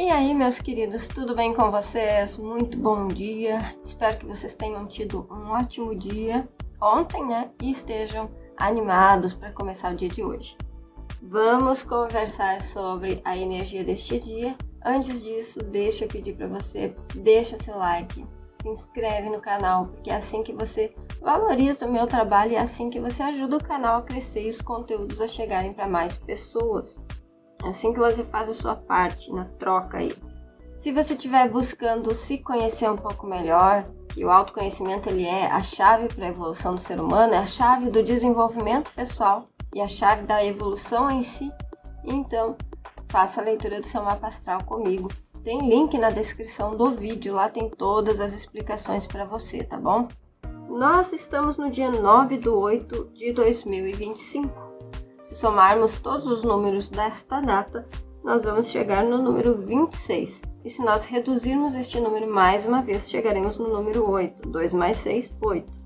E aí, meus queridos, tudo bem com vocês? Muito bom dia. Espero que vocês tenham tido um ótimo dia ontem, né? E estejam animados para começar o dia de hoje. Vamos conversar sobre a energia deste dia. Antes disso, deixa eu pedir para você, deixa seu like, se inscreve no canal, porque é assim que você valoriza o meu trabalho e é assim que você ajuda o canal a crescer e os conteúdos a chegarem para mais pessoas. É assim que você faz a sua parte na troca aí. Se você estiver buscando se conhecer um pouco melhor, e o autoconhecimento ele é a chave para a evolução do ser humano, é a chave do desenvolvimento pessoal e a chave da evolução em si, então faça a leitura do seu mapa astral comigo. Tem link na descrição do vídeo, lá tem todas as explicações para você, tá bom? Nós estamos no dia 9/8 de 2025. Se somarmos todos os números desta data, nós vamos chegar no número 26. E se nós reduzirmos este número mais uma vez, chegaremos no número 8. 2 mais 6, 8.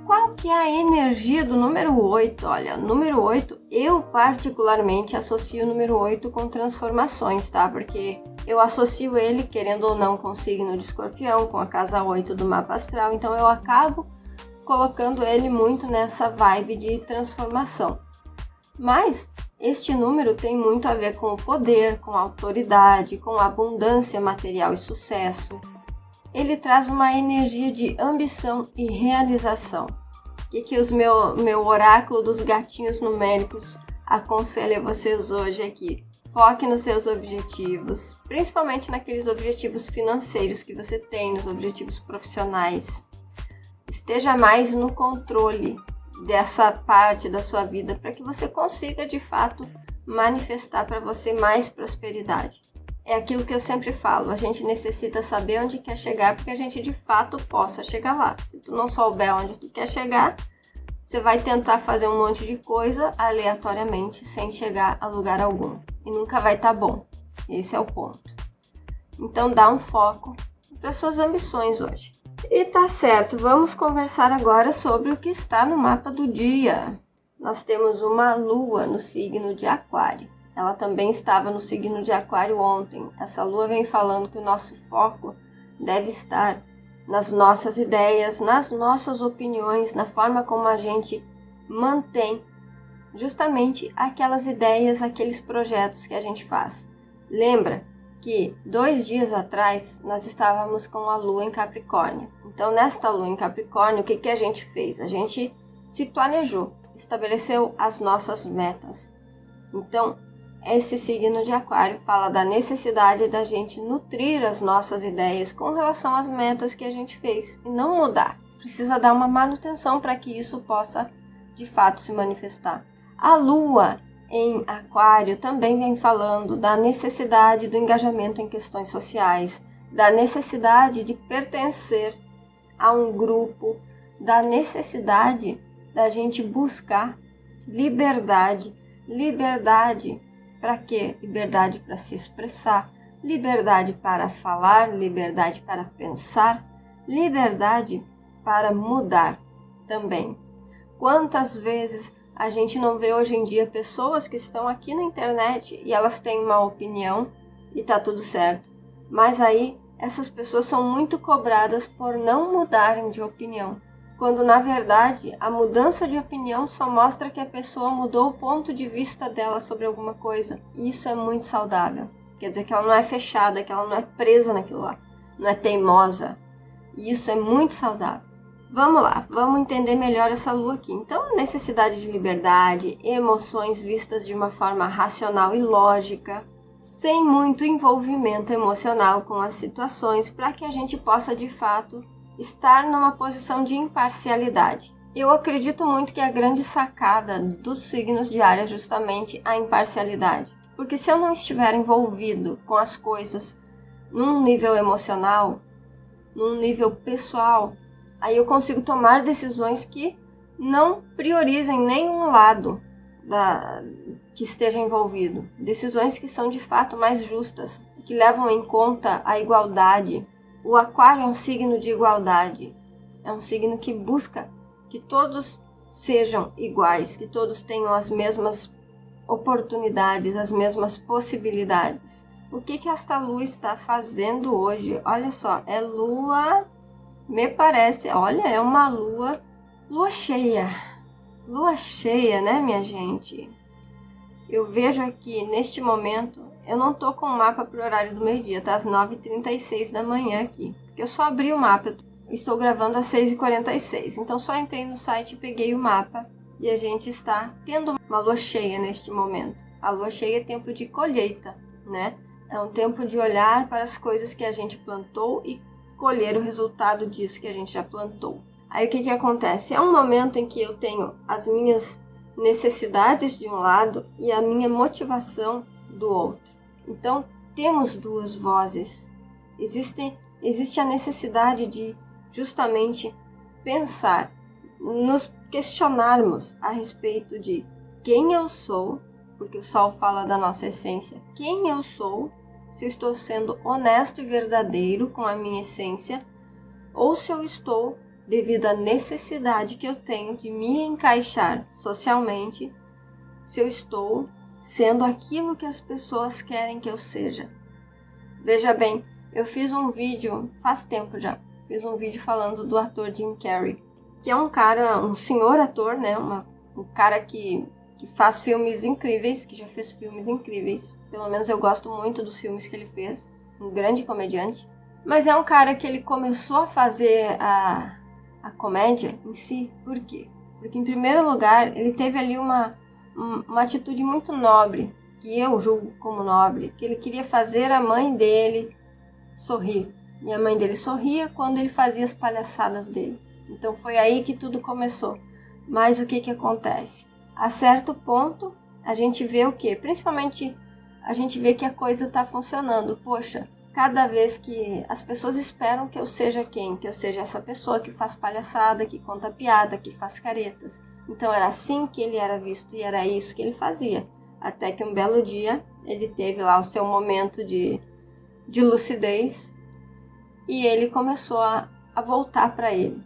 Qual que é a energia do número 8? Olha, o número 8, eu particularmente associo o número 8 com transformações, tá? Porque eu associo ele, querendo ou não, com o signo de Escorpião, com a casa 8 do mapa astral. Então eu acabo colocando ele muito nessa vibe de transformação. Mas este número tem muito a ver com o poder, com a autoridade, com a abundância material e sucesso. Ele traz uma energia de ambição e realização. O que o meu oráculo dos gatinhos numéricos aconselha vocês hoje aqui? Foque nos seus objetivos, principalmente naqueles objetivos financeiros que você tem, nos objetivos profissionais. Esteja mais no controle dessa parte da sua vida para que você consiga de fato manifestar para você mais prosperidade. É aquilo que eu sempre falo, a gente necessita saber onde quer chegar para que a gente de fato possa chegar lá. Se tu não souber onde tu quer chegar, você vai tentar fazer um monte de coisa aleatoriamente sem chegar a lugar algum e nunca vai estar bom. Esse é o ponto. Então dá um foco para suas ambições hoje. E tá certo, vamos conversar agora sobre o que está no mapa do dia. Nós temos uma lua no signo de Aquário. Ela também estava no signo de Aquário ontem. Essa lua vem falando que o nosso foco deve estar nas nossas ideias, nas nossas opiniões, na forma como a gente mantém justamente aquelas ideias, aqueles projetos que a gente faz. Lembra que 2 dias atrás nós estávamos com a lua em Capricórnio. Então, nesta lua em Capricórnio, o que a gente fez? A gente se planejou, estabeleceu as nossas metas. Então, esse signo de Aquário fala da necessidade da gente nutrir as nossas ideias com relação às metas que a gente fez e não mudar. Precisa dar uma manutenção para que isso possa, de fato, se manifestar. A lua em Aquário também vem falando da necessidade do engajamento em questões sociais, da necessidade de pertencer a um grupo, da necessidade da gente buscar liberdade. Liberdade para quê? Liberdade para se expressar, liberdade para falar, liberdade para pensar, liberdade para mudar também. Quantas vezes a gente não vê hoje em dia pessoas que estão aqui na internet e elas têm uma opinião e tá tudo certo. Mas aí essas pessoas são muito cobradas por não mudarem de opinião. Quando na verdade a mudança de opinião só mostra que a pessoa mudou o ponto de vista dela sobre alguma coisa. E isso é muito saudável. Quer dizer que ela não é fechada, que ela não é presa naquilo lá. Não é teimosa. E isso é muito saudável. Vamos lá, vamos entender melhor essa lua aqui. Então, necessidade de liberdade, emoções vistas de uma forma racional e lógica, sem muito envolvimento emocional com as situações, para que a gente possa, de fato, estar numa posição de imparcialidade. Eu acredito muito que a grande sacada dos signos de Áries é justamente a imparcialidade. Porque se eu não estiver envolvido com as coisas num nível emocional, num nível pessoal, aí eu consigo tomar decisões que não priorizem nenhum lado que esteja envolvido. Decisões que são de fato mais justas, que levam em conta a igualdade. O Aquário é um signo de igualdade. É um signo que busca que todos sejam iguais, que todos tenham as mesmas oportunidades, as mesmas possibilidades. O que esta lua está fazendo hoje? Olha só, é lua, me parece, olha, é uma lua cheia. Lua cheia, né, minha gente? Eu vejo aqui, neste momento, eu não tô com o mapa pro horário do meio-dia, tá? Às 9h36 da manhã aqui. Eu só abri o mapa, eu estou gravando às 6h46. Então, só entrei no site e peguei o mapa. E a gente está tendo uma lua cheia neste momento. A lua cheia é tempo de colheita, né? É um tempo de olhar para as coisas que a gente plantou e colher o resultado disso que a gente já plantou. Aí o que acontece? É um momento em que eu tenho as minhas necessidades de um lado e a minha motivação do outro. Então, temos duas vozes. Existe a necessidade de justamente pensar, nos questionarmos a respeito de quem eu sou, porque o Sol fala da nossa essência, quem eu sou, se eu estou sendo honesto e verdadeiro com a minha essência, ou se eu estou, devido à necessidade que eu tenho de me encaixar socialmente, se eu estou sendo aquilo que as pessoas querem que eu seja. Veja bem, eu fiz um vídeo, faz tempo já, fiz um vídeo falando do ator Jim Carrey, que é um cara, um senhor ator, né, um cara que faz filmes incríveis, que já fez filmes incríveis, pelo menos eu gosto muito dos filmes que ele fez, um grande comediante, mas é um cara que ele começou a fazer a comédia em si. Por quê? Porque, em primeiro lugar, ele teve ali uma atitude muito nobre, que eu julgo como nobre, que ele queria fazer a mãe dele sorrir. E a mãe dele sorria quando ele fazia as palhaçadas dele. Então foi aí que tudo começou. Mas o que acontece? A certo ponto, a gente vê o quê? Principalmente, a gente vê que a coisa está funcionando. Poxa, cada vez que as pessoas esperam que eu seja quem? Que eu seja essa pessoa que faz palhaçada, que conta piada, que faz caretas. Então era assim que ele era visto e era isso que ele fazia. Até que um belo dia ele teve lá o seu momento de lucidez e ele começou a voltar para ele.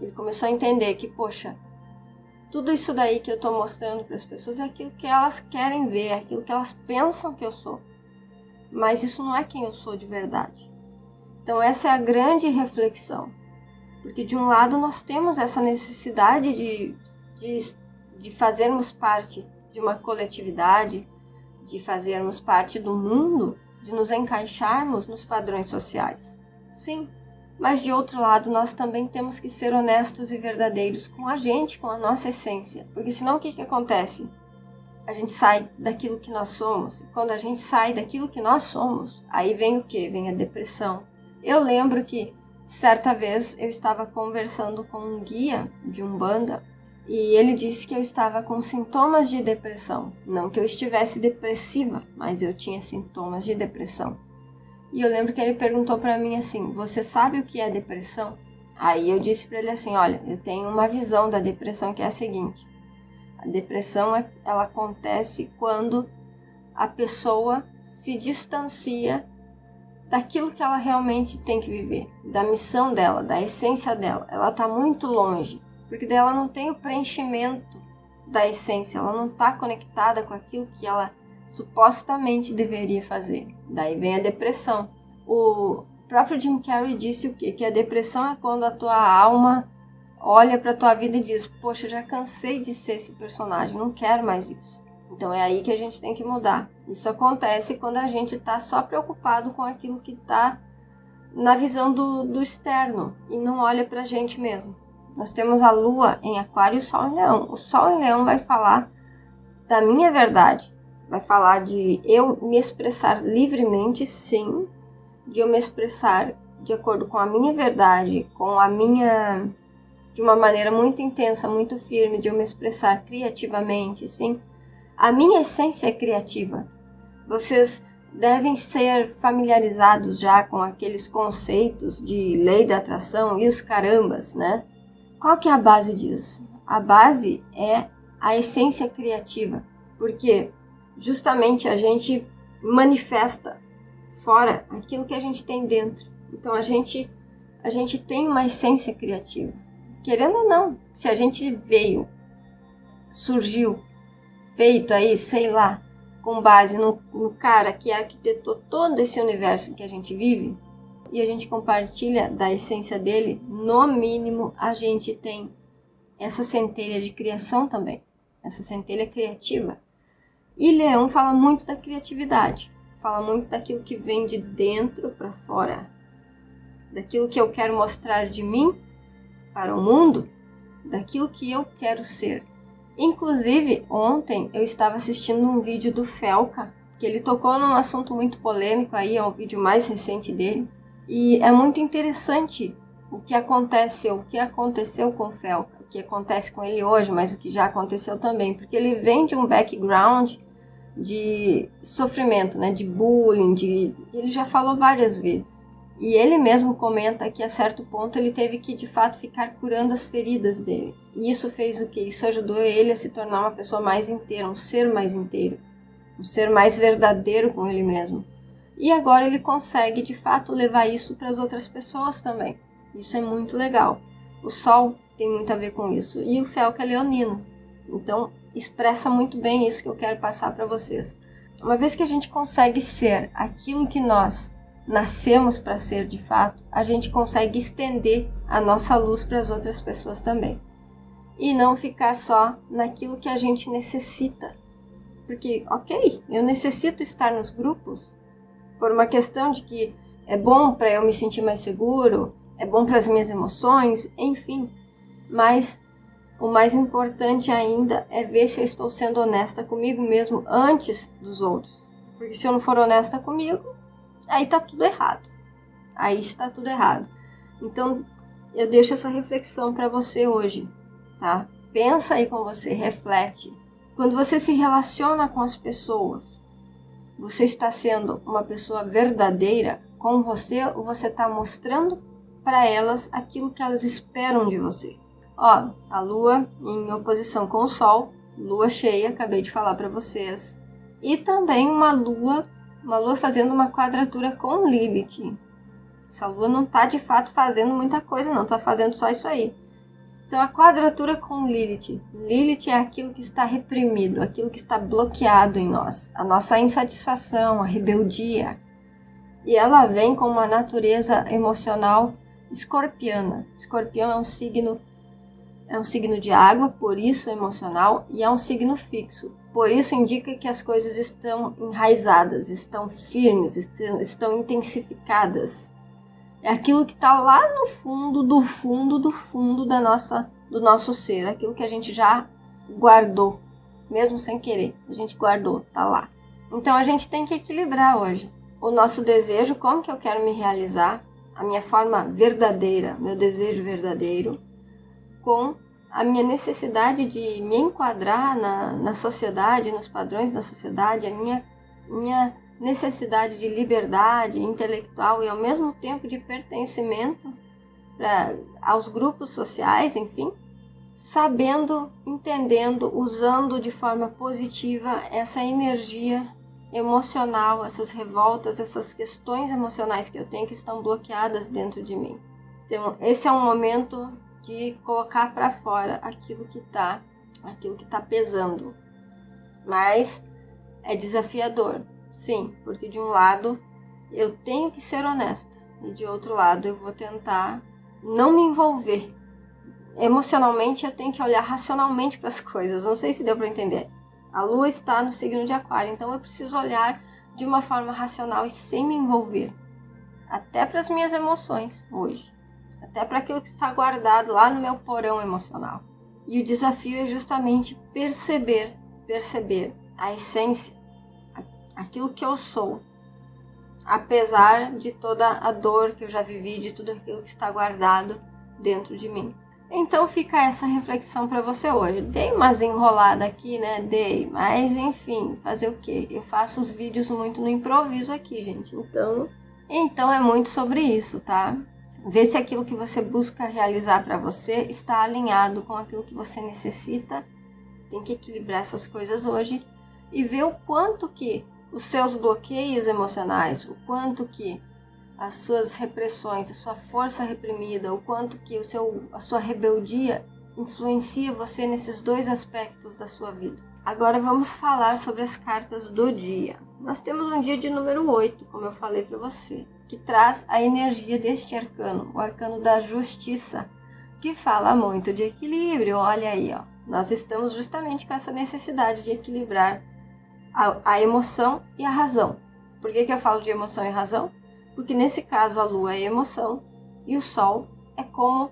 Ele começou a entender que, poxa, tudo isso daí que eu estou mostrando para as pessoas é aquilo que elas querem ver, é aquilo que elas pensam que eu sou. Mas isso não é quem eu sou de verdade. Então essa é a grande reflexão. Porque de um lado nós temos essa necessidade de fazermos parte de uma coletividade, de fazermos parte do mundo, de nos encaixarmos nos padrões sociais. Sim, mas de outro lado nós também temos que ser honestos e verdadeiros com a gente, com a nossa essência. Porque senão o que acontece? A gente sai daquilo que nós somos. E quando a gente sai daquilo que nós somos, aí vem o quê? Vem a depressão. Eu lembro que certa vez eu estava conversando com um guia de Umbanda e ele disse que eu estava com sintomas de depressão. Não que eu estivesse depressiva, mas eu tinha sintomas de depressão. E eu lembro que ele perguntou para mim assim, você sabe o que é depressão? Aí eu disse para ele assim, olha, eu tenho uma visão da depressão que é a seguinte. A depressão, ela acontece quando a pessoa se distancia daquilo que ela realmente tem que viver, da missão dela, da essência dela. Ela está muito longe, porque daí ela não tem o preenchimento da essência, ela não está conectada com aquilo que ela supostamente deveria fazer. Daí vem a depressão. O próprio Jim Carrey disse o quê? Que a depressão é quando a tua alma olha para a tua vida e diz, poxa, já cansei de ser esse personagem, não quero mais isso. Então é aí que a gente tem que mudar. Isso acontece quando a gente está só preocupado com aquilo que está na visão do externo e não olha para a gente mesmo. Nós temos a Lua em Aquário e o Sol em Leão. O Sol em Leão vai falar da minha verdade. Vai falar de eu me expressar livremente, sim. De eu me expressar de acordo com a minha verdade, com a minha... de uma maneira muito intensa, muito firme, de eu me expressar criativamente, sim. A minha essência é criativa. Vocês devem ser familiarizados já com aqueles conceitos de lei da atração e os carambas, né? Qual que é a base disso? A base é a essência criativa, porque justamente a gente manifesta fora aquilo que a gente tem dentro. Então a gente tem uma essência criativa. Querendo ou não, se a gente veio, surgiu, feito aí, sei lá, com base no cara que arquitetou todo esse universo que a gente vive, e a gente compartilha da essência dele, no mínimo a gente tem essa centelha de criação também, essa centelha criativa. E Leão fala muito da criatividade, fala muito daquilo que vem de dentro para fora, daquilo que eu quero mostrar de mim para o mundo, daquilo que eu quero ser. Inclusive, ontem eu estava assistindo um vídeo do Felca, que ele tocou num assunto muito polêmico, aí é o vídeo mais recente dele, e é muito interessante o que aconteceu com o Felca, o que acontece com ele hoje, mas o que já aconteceu também, porque ele vem de um background de sofrimento, né, de bullying, ele já falou várias vezes. E ele mesmo comenta que a certo ponto ele teve que de fato ficar curando as feridas dele. E isso fez o quê? Isso ajudou ele a se tornar uma pessoa mais inteira, um ser mais inteiro, um ser mais verdadeiro com ele mesmo. E agora ele consegue de fato levar isso para as outras pessoas também. Isso é muito legal. O Sol tem muito a ver com isso. E o Felca é leonino. Então expressa muito bem isso que eu quero passar para vocês. Uma vez que a gente consegue ser aquilo que nós nascemos para ser de fato, a gente consegue estender a nossa luz para as outras pessoas também. E não ficar só naquilo que a gente necessita. Porque, ok, eu necessito estar nos grupos por uma questão de que é bom para eu me sentir mais seguro, é bom para as minhas emoções, enfim. Mas o mais importante ainda é ver se eu estou sendo honesta comigo mesmo antes dos outros. Porque se eu não for honesta comigo, aí está tudo errado. Aí está tudo errado. Então, eu deixo essa reflexão para você hoje, tá? Pensa aí com você, reflete. Quando você se relaciona com as pessoas, você está sendo uma pessoa verdadeira com você ou você está mostrando para elas aquilo que elas esperam de você? Ó, a Lua em oposição com o Sol, Lua cheia, acabei de falar para vocês. E também uma Lua fazendo uma quadratura com Lilith. Essa Lua não está de fato fazendo muita coisa não, está fazendo só isso aí. Então a quadratura com Lilith. Lilith é aquilo que está reprimido, aquilo que está bloqueado em nós. A nossa insatisfação, a rebeldia. E ela vem com uma natureza emocional escorpiana. Escorpião é um signo de água, por isso é emocional, e é um signo fixo. Por isso indica que as coisas estão enraizadas, estão firmes, estão intensificadas. É aquilo que está lá no fundo do nosso ser, aquilo que a gente já guardou, mesmo sem querer, a gente guardou, tá lá. Então a gente tem que equilibrar hoje o nosso desejo, como que eu quero me realizar, a minha forma verdadeira, meu desejo verdadeiro, com a minha necessidade de me enquadrar na sociedade, nos padrões da sociedade, a minha necessidade de liberdade intelectual e ao mesmo tempo de pertencimento aos grupos sociais, enfim, sabendo, entendendo, usando de forma positiva essa energia emocional, essas revoltas, essas questões emocionais que eu tenho que estão bloqueadas dentro de mim. Então, esse é um momento de colocar para fora aquilo que tá pesando. Mas é desafiador, sim, porque de um lado eu tenho que ser honesta e de outro lado eu vou tentar não me envolver. Emocionalmente eu tenho que olhar racionalmente para as coisas, não sei se deu para entender. A Lua está no signo de Aquário, então eu preciso olhar de uma forma racional e sem me envolver. Até para as minhas emoções hoje. Até para aquilo que está guardado lá no meu porão emocional. E o desafio é justamente perceber a essência, aquilo que eu sou, apesar de toda a dor que eu já vivi, de tudo aquilo que está guardado dentro de mim. Então fica essa reflexão para você hoje. Dei umas enroladas aqui, né? Mas enfim, fazer o quê? Eu faço os vídeos muito no improviso aqui, gente. Então é muito sobre isso, tá? Ver se aquilo que você busca realizar para você está alinhado com aquilo que você necessita. Tem que equilibrar essas coisas hoje e ver o quanto que os seus bloqueios emocionais, o quanto que as suas repressões, a sua força reprimida, o quanto que a sua rebeldia influencia você nesses dois aspectos da sua vida. Agora vamos falar sobre as cartas do dia. Nós temos um dia de número 8, como eu falei para você, que traz a energia deste arcano, o arcano da justiça, que fala muito de equilíbrio. Olha aí, ó. Nós estamos justamente com essa necessidade de equilibrar a emoção e a razão. Por que eu falo de emoção e razão? Porque nesse caso a lua é emoção e o sol é como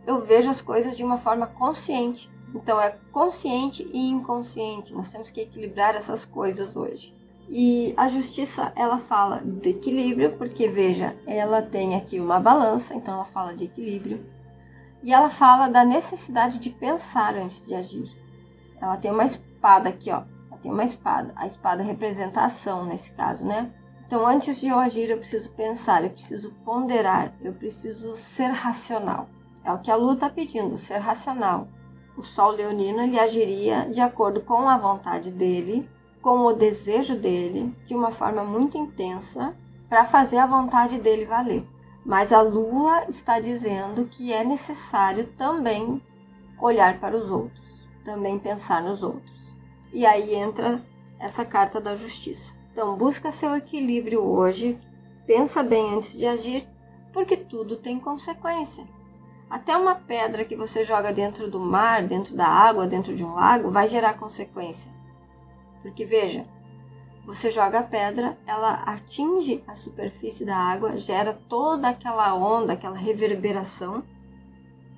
eu vejo as coisas de uma forma consciente. Então é consciente e inconsciente. Nós temos que equilibrar essas coisas hoje. E a justiça, ela fala do equilíbrio, porque veja, ela tem aqui uma balança, então ela fala de equilíbrio. E ela fala da necessidade de pensar antes de agir. Ela tem uma espada aqui, ó. Ela tem uma espada. A espada representa a ação nesse caso, né? Então, antes de eu agir, eu preciso pensar, eu preciso ponderar, eu preciso ser racional. É o que a lua está pedindo, ser racional. O sol leonino, ele agiria de acordo com a vontade dele, com o desejo dele, de uma forma muito intensa, para fazer a vontade dele valer. Mas a lua está dizendo que é necessário também olhar para os outros, também pensar nos outros. E aí entra essa carta da justiça. Então, busca seu equilíbrio hoje, pensa bem antes de agir, porque tudo tem consequência. Até uma pedra que você joga dentro do mar, dentro da água, dentro de um lago, vai gerar consequência. Porque veja, você joga a pedra, ela atinge a superfície da água, gera toda aquela onda, aquela reverberação,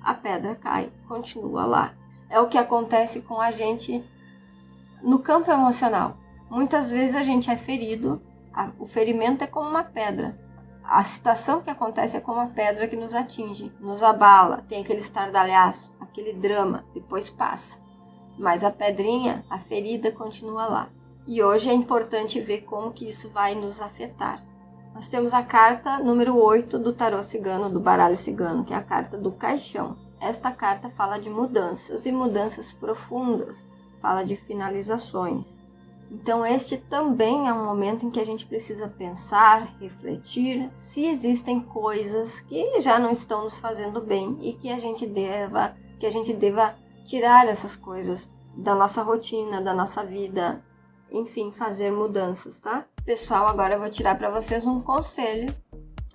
a pedra cai, continua lá. É o que acontece com a gente no campo emocional. Muitas vezes a gente é ferido, o ferimento é como uma pedra. A situação que acontece é como uma pedra que nos atinge, nos abala, tem aquele estardalhaço, aquele drama, depois passa. Mas a pedrinha, a ferida continua lá. E hoje é importante ver como que isso vai nos afetar. Nós temos a carta número 8 do tarô cigano, do baralho cigano, que é a carta do caixão. Esta carta fala de mudanças e mudanças profundas, fala de finalizações. Então este também é um momento em que a gente precisa pensar, refletir se existem coisas que já não estão nos fazendo bem e que a gente deva tirar essas coisas da nossa rotina, da nossa vida, enfim, fazer mudanças, tá? Pessoal, agora eu vou tirar para vocês um conselho.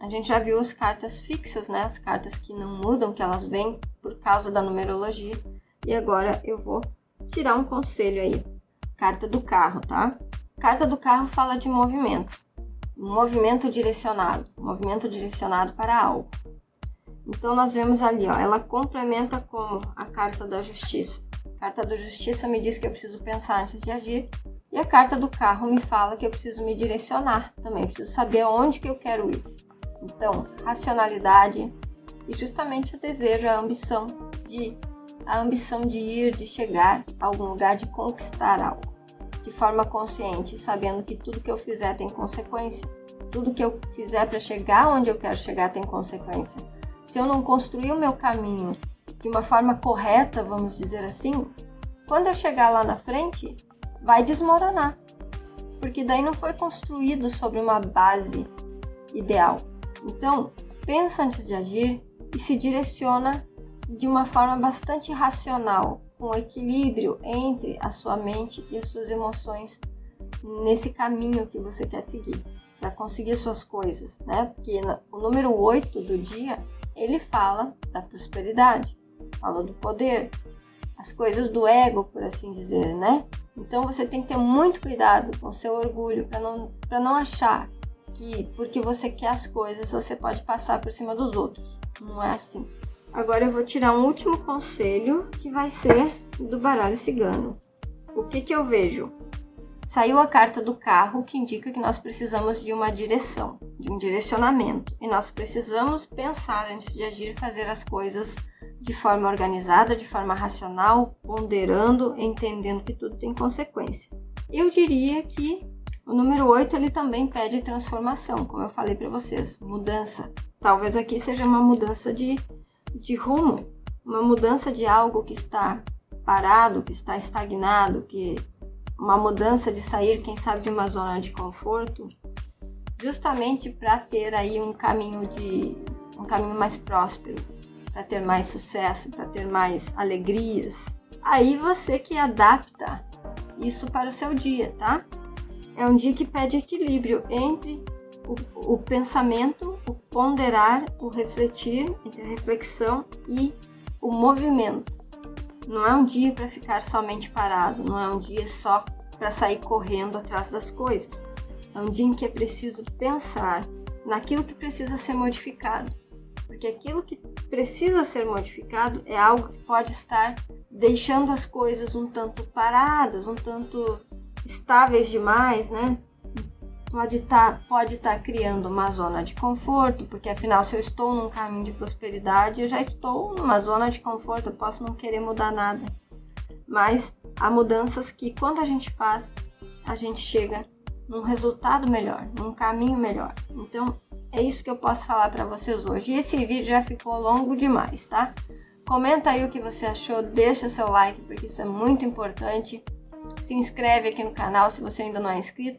A gente já viu as cartas fixas, né? As cartas que não mudam, que elas vêm por causa da numerologia. E agora eu vou tirar um conselho aí. Carta do carro, tá? Carta do carro fala de movimento. Movimento direcionado para algo. Então nós vemos ali, ó, ela complementa com a carta da justiça. A carta da justiça me diz que eu preciso pensar antes de agir. E a carta do carro me fala que eu preciso me direcionar também. Preciso saber onde que eu quero ir. Então, racionalidade e justamente o desejo, a ambição de ir, de chegar a algum lugar, de conquistar algo. De forma consciente, sabendo que tudo que eu fizer tem consequência. Tudo que eu fizer para chegar onde eu quero chegar tem consequência. Se eu não construir o meu caminho de uma forma correta, vamos dizer assim, quando eu chegar lá na frente, vai desmoronar. Porque daí não foi construído sobre uma base ideal. Então, pensa antes de agir e se direciona de uma forma bastante racional, com equilíbrio entre a sua mente e as suas emoções nesse caminho que você quer seguir, para conseguir suas coisas, né? Porque o número 8 do dia, ele fala da prosperidade, fala do poder, as coisas do ego, por assim dizer, né? Então você tem que ter muito cuidado com o seu orgulho, para não achar que porque você quer as coisas, você pode passar por cima dos outros. Não é assim. Agora eu vou tirar um último conselho, que vai ser do baralho cigano. O que eu vejo? Saiu a carta do carro, que indica que nós precisamos de uma direção, de um direcionamento. E nós precisamos pensar antes de agir e fazer as coisas de forma organizada, de forma racional, ponderando, entendendo que tudo tem consequência. Eu diria que o número 8 ele também pede transformação, como eu falei para vocês, mudança. Talvez aqui seja uma mudança de rumo, uma mudança de algo que está parado, que está estagnado, uma mudança de sair, quem sabe, de uma zona de conforto, justamente para ter aí um caminho mais próspero, para ter mais sucesso, para ter mais alegrias. Aí você que adapta isso para o seu dia, tá? É um dia que pede equilíbrio entre o pensamento, o ponderar, o refletir, entre a reflexão e o movimento. Não é um dia para ficar somente parado, não é um dia só para sair correndo atrás das coisas. É um dia em que é preciso pensar naquilo que precisa ser modificado. Porque aquilo que precisa ser modificado é algo que pode estar deixando as coisas um tanto paradas, um tanto estáveis demais, né? Pode estar criando uma zona de conforto, porque afinal, se eu estou num caminho de prosperidade, eu já estou numa zona de conforto, eu posso não querer mudar nada. Mas há mudanças que, quando a gente faz, a gente chega num resultado melhor, num caminho melhor. Então, é isso que eu posso falar para vocês hoje. E esse vídeo já ficou longo demais, tá? Comenta aí o que você achou, deixa seu like, porque isso é muito importante. Se inscreve aqui no canal se você ainda não é inscrito.